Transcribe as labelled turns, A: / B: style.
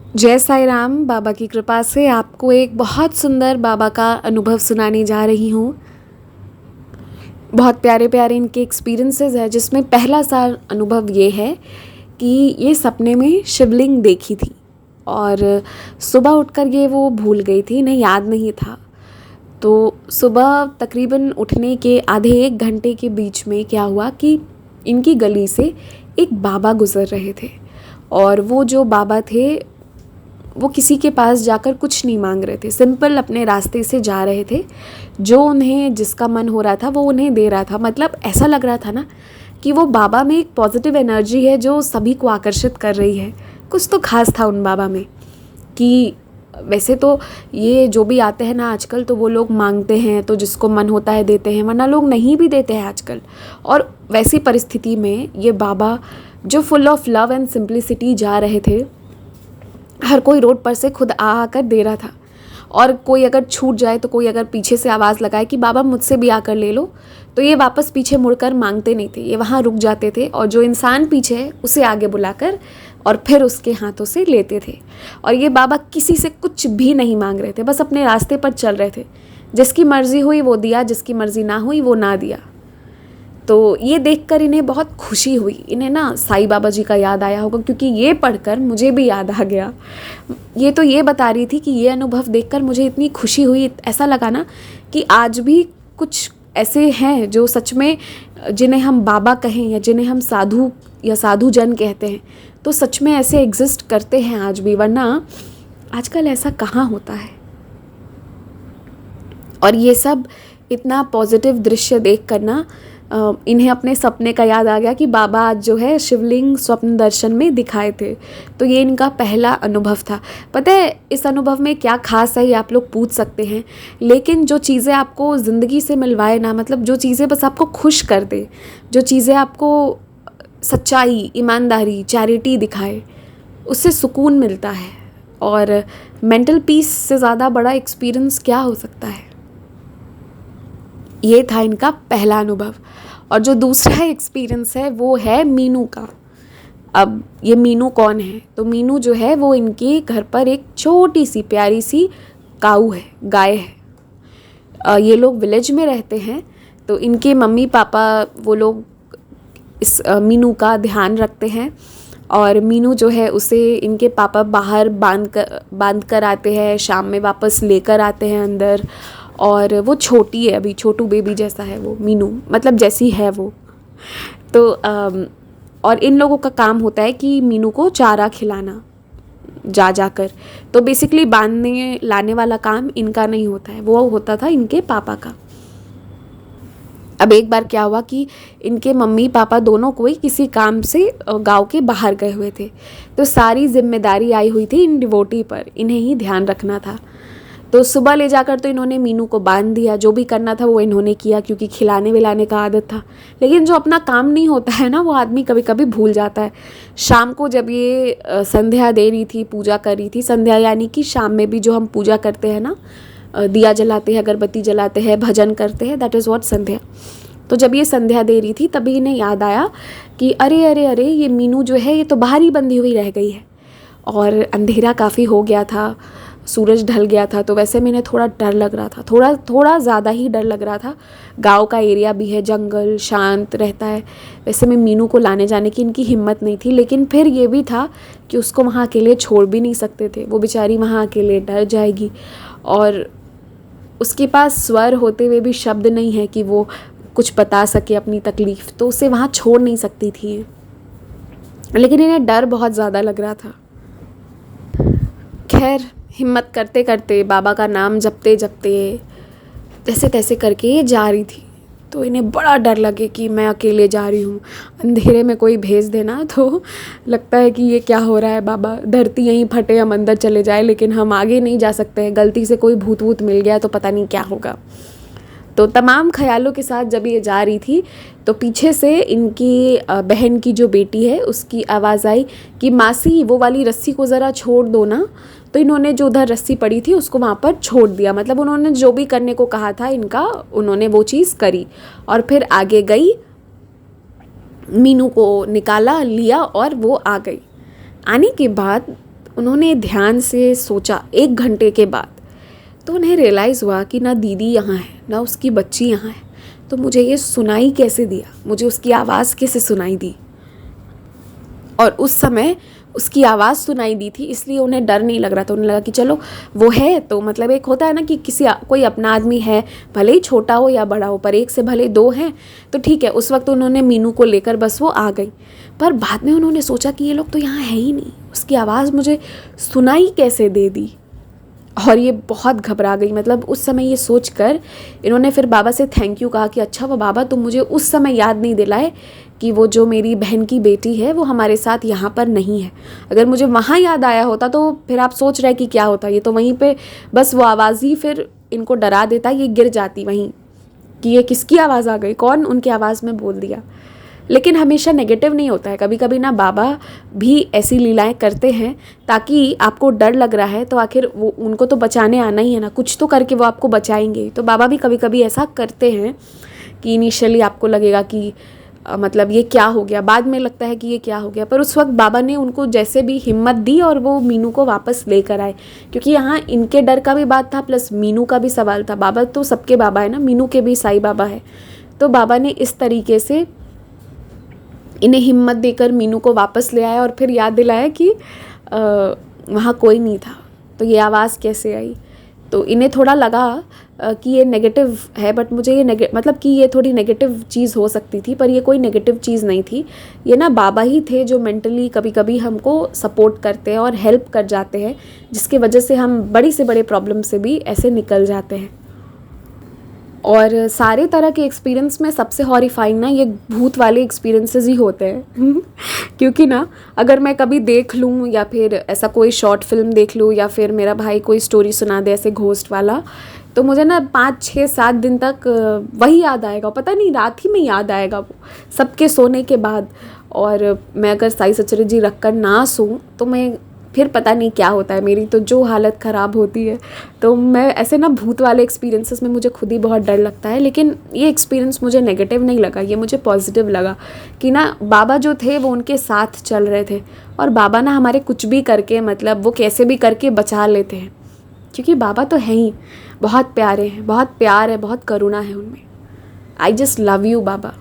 A: जय साई राम। बाबा की कृपा से आपको एक बहुत सुंदर बाबा का अनुभव सुनाने जा रही हूँ। बहुत प्यारे प्यारे इनके एक्सपीरियंसेस है, जिसमें पहला सा अनुभव ये है कि ये सपने में शिवलिंग देखी थी और सुबह उठकर ये वो भूल गई थी, इन्हें याद नहीं था। तो सुबह तकरीबन उठने के आधे एक घंटे के बीच में क्या हुआ कि इनकी गली से एक बाबा गुज़र रहे थे और वो जो बाबा थे वो किसी के पास जाकर कुछ नहीं मांग रहे थे, सिंपल अपने रास्ते से जा रहे थे। जो उन्हें जिसका मन हो रहा था वो उन्हें दे रहा था। मतलब ऐसा लग रहा था ना कि वो बाबा में एक पॉजिटिव एनर्जी है जो सभी को आकर्षित कर रही है। कुछ तो खास था उन बाबा में कि वैसे तो ये जो भी आते हैं ना आजकल, तो वो लोग मांगते हैं, तो जिसको मन होता है देते हैं, वरना लोग नहीं भी देते हैं आजकल। और वैसी परिस्थिति में ये बाबा जो full of love and simplicity जा रहे थे, हर कोई रोड पर से खुद आ आकर दे रहा था। और कोई अगर छूट जाए, तो कोई अगर पीछे से आवाज़ लगाए कि बाबा मुझसे भी आकर ले लो, तो ये वापस पीछे मुड़कर मांगते नहीं थे, ये वहाँ रुक जाते थे और जो इंसान पीछे है उसे आगे बुलाकर और फिर उसके हाथों से लेते थे। और ये बाबा किसी से कुछ भी नहीं मांग रहे थे, बस अपने रास्ते पर चल रहे थे। जिसकी मर्ज़ी हुई वो दिया, जिसकी मर्ज़ी ना हुई वो ना दिया। तो ये देखकर इन्हें बहुत खुशी हुई। इन्हें ना साईं बाबा जी का याद आया होगा, क्योंकि ये पढ़कर मुझे भी याद आ गया। ये तो ये बता रही थी कि ये अनुभव देखकर मुझे इतनी खुशी हुई, ऐसा लगा ना कि आज भी कुछ ऐसे हैं जो सच में, जिन्हें हम बाबा कहें या जिन्हें हम साधु या साधु जन कहते हैं, तो सच में ऐसे एग्जिस्ट करते हैं आज भी, वरना आजकल ऐसा कहाँ होता है। और ये सब इतना पॉजिटिव दृश्य देख कर ना इन्हें अपने सपने का याद आ गया कि बाबा आज जो है शिवलिंग स्वप्न दर्शन में दिखाए थे। तो ये इनका पहला अनुभव था। पता है इस अनुभव में क्या खास है, ये आप लोग पूछ सकते हैं। लेकिन जो चीज़ें आपको ज़िंदगी से मिलवाए ना, मतलब जो चीज़ें बस आपको खुश कर दे, जो चीज़ें आपको सच्चाई, ईमानदारी, चैरिटी दिखाए, उससे सुकून मिलता है। और मेंटल पीस से ज़्यादा बड़ा एक्सपीरियंस क्या हो सकता है। ये था इनका पहला अनुभव। और जो दूसरा एक्सपीरियंस है वो है मीनू का। अब ये मीनू कौन है? तो मीनू जो है वो इनके घर पर एक छोटी सी प्यारी सी काऊ है, गाय है। ये लोग विलेज में रहते हैं, तो इनके मम्मी पापा वो लोग इस मीनू का ध्यान रखते हैं। और मीनू जो है उसे इनके पापा बाहर बांध कर आते हैं, शाम में वापस लेकर आते हैं अंदर। और वो छोटी है, अभी छोटू बेबी जैसा है वो मीनू, मतलब जैसी है वो। तो और इन लोगों का काम होता है कि मीनू को चारा खिलाना जा जाकर। तो बेसिकली बांधने लाने वाला काम इनका नहीं होता है, वो होता था इनके पापा का। अब एक बार क्या हुआ कि इनके मम्मी पापा दोनों कोई किसी काम से गांव के बाहर गए हुए थे, तो सारी जिम्मेदारी आई हुई थी इन डिवोटी पर, इन्हें ही ध्यान रखना था। तो सुबह ले जाकर तो इन्होंने मीनू को बांध दिया, जो भी करना था वो इन्होंने किया, क्योंकि खिलाने विलाने का आदत था। लेकिन जो अपना काम नहीं होता है ना, वो आदमी कभी कभी भूल जाता है। शाम को जब ये संध्या दे रही थी, पूजा कर रही थी, संध्या यानी कि शाम में भी जो हम पूजा करते हैं ना, दिया जलाते हैं, अगरबत्ती जलाते हैं, भजन करते हैं, दैट इज़ व्हाट संध्या। तो जब ये संध्या दे रही थी तभी इन्हें याद आया कि अरे अरे अरे, ये मीनू जो है ये तो बाहर ही बंधी हुई रह गई है। और अंधेरा काफ़ी हो गया था, सूरज ढल गया था, तो वैसे में इन्हें थोड़ा डर लग रहा था, थोड़ा ज़्यादा ही डर लग रहा था। गांव का एरिया भी है, जंगल शांत रहता है, वैसे में मीनू को लाने जाने की इनकी हिम्मत नहीं थी। लेकिन फिर ये भी था कि उसको वहाँ अकेले छोड़ भी नहीं सकते थे, वो बेचारी वहाँ अकेले डर जाएगी। और उसके पास स्वर होते हुए भी शब्द नहीं है कि वो कुछ बता सके अपनी तकलीफ़, तो उसे वहाँ छोड़ नहीं सकती थी। लेकिन इन्हें डर बहुत ज़्यादा लग रहा था। खैर हिम्मत करते करते, बाबा का नाम जपते जपते, जैसे तैसे करके ये जा रही थी। तो इन्हें बड़ा डर लगे कि मैं अकेले जा रही हूँ, अंधेरे में कोई भेज देना तो लगता है कि ये क्या हो रहा है बाबा, धरती यहीं फटे, हम अंदर चले जाए, लेकिन हम आगे नहीं जा सकते हैं, गलती से कोई भूत वूत मिल गया तो पता नहीं क्या होगा। तो तमाम ख्यालों के साथ जब ये जा रही थी, तो पीछे से इनकी बहन की जो बेटी है उसकी आवाज़ आई कि मासी वो वाली रस्सी को ज़रा छोड़ दो ना। तो इन्होंने जो उधर रस्सी पड़ी थी उसको वहाँ पर छोड़ दिया, मतलब उन्होंने जो भी करने को कहा था इनका, उन्होंने वो चीज़ करी। और फिर आगे गई, मीनू को निकाला, लिया और वो आ गई। आने के बाद उन्होंने ध्यान से सोचा 1 घंटे के बाद, तो उन्हें रियलाइज़ हुआ कि ना दीदी यहाँ है, ना उसकी बच्ची यहाँ है। तो मुझे ये सुनाई कैसे दिया, मुझे उसकी आवाज़ कैसे सुनाई दी। और उस समय उसकी आवाज़ सुनाई दी थी, इसलिए उन्हें डर नहीं लग रहा था। उन्हें लगा कि चलो वो है तो मतलब एक होता है ना कि कोई अपना आदमी है, भले ही छोटा हो या बड़ा हो, पर एक से भले 2 हैं तो ठीक है। उस वक्त उन्होंने मीनू को लेकर बस वो आ गई। पर बाद में उन्होंने सोचा कि ये लोग तो यहाँ है ही नहीं, उसकी आवाज़ मुझे सुनाई कैसे दे दी। और ये बहुत घबरा गई। मतलब उस समय ये सोचकर इन्होंने फिर बाबा से थैंक यू कहा कि अच्छा वो बाबा तुम मुझे उस समय याद नहीं दिलाए कि वो जो मेरी बहन की बेटी है वो हमारे साथ यहाँ पर नहीं है। अगर मुझे वहाँ याद आया होता तो फिर आप सोच रहे कि क्या होता, ये तो वहीं पे बस वो आवाज़ ही फिर इनको डरा देता, ये गिर जाती वहीं कि ये किसकी आवाज़ आ गई, कौन उनकी आवाज़ में बोल दिया। लेकिन हमेशा नेगेटिव नहीं होता है, कभी कभी ना बाबा भी ऐसी लीलाएं करते हैं ताकि आपको डर लग रहा है तो आखिर वो उनको तो बचाने आना ही है ना, कुछ तो करके वो आपको बचाएंगे। तो बाबा भी कभी कभी ऐसा करते हैं कि इनिशियली आपको लगेगा कि मतलब ये क्या हो गया, बाद में लगता है कि ये क्या हो गया, पर उस वक्त बाबा ने उनको जैसे भी हिम्मत दी और वो मीनू को वापस लेकर आए। क्योंकि यहाँ इनके डर का भी बात था प्लस मीनू का भी सवाल था। बाबा तो सबके बाबा है ना, मीनू के भी साईं बाबा है। तो बाबा ने इस तरीके से इन्हें हिम्मत देकर मीनू को वापस ले आया और फिर याद दिलाया कि वहाँ कोई नहीं था, तो ये आवाज़ कैसे आई। तो इन्हें थोड़ा लगा कि ये नेगेटिव है, बट मुझे ये मतलब कि ये थोड़ी नेगेटिव चीज़ हो सकती थी, पर ये कोई नेगेटिव चीज़ नहीं थी। ये ना बाबा ही थे जो मेंटली कभी कभी हमको सपोर्ट करते हैं और हेल्प कर जाते हैं, जिसकी वजह से हम बड़ी से बड़े प्रॉब्लम से भी ऐसे निकल जाते हैं। और सारे तरह के एक्सपीरियंस में सबसे हॉरिफाइंग ना ये भूत वाले एक्सपीरियंसेस ही होते हैं क्योंकि ना अगर मैं कभी देख लूँ या फिर ऐसा कोई शॉर्ट फिल्म देख लूँ या फिर मेरा भाई कोई स्टोरी सुना दे ऐसे घोस्ट वाला, तो मुझे ना 5, 6, 7 दिन तक वही याद आएगा। पता नहीं रात ही में याद आएगा वो, सबके सोने के बाद। और मैं अगर साईं सचरे जी रख कर ना सोऊं तो मैं फिर पता नहीं क्या होता है, मेरी तो जो हालत ख़राब होती है। तो मैं ऐसे ना भूत वाले एक्सपीरियंसेस में मुझे खुद ही बहुत डर लगता है। लेकिन ये एक्सपीरियंस मुझे नेगेटिव नहीं लगा, ये मुझे पॉजिटिव लगा कि ना बाबा जो थे वो उनके साथ चल रहे थे। और बाबा ना हमारे कुछ भी करके मतलब वो कैसे भी करके बचा लेते हैं, क्योंकि बाबा तो हैं ही, बहुत प्यारे हैं, बहुत प्यार है, बहुत करुणा है उनमें। I just love you Baba.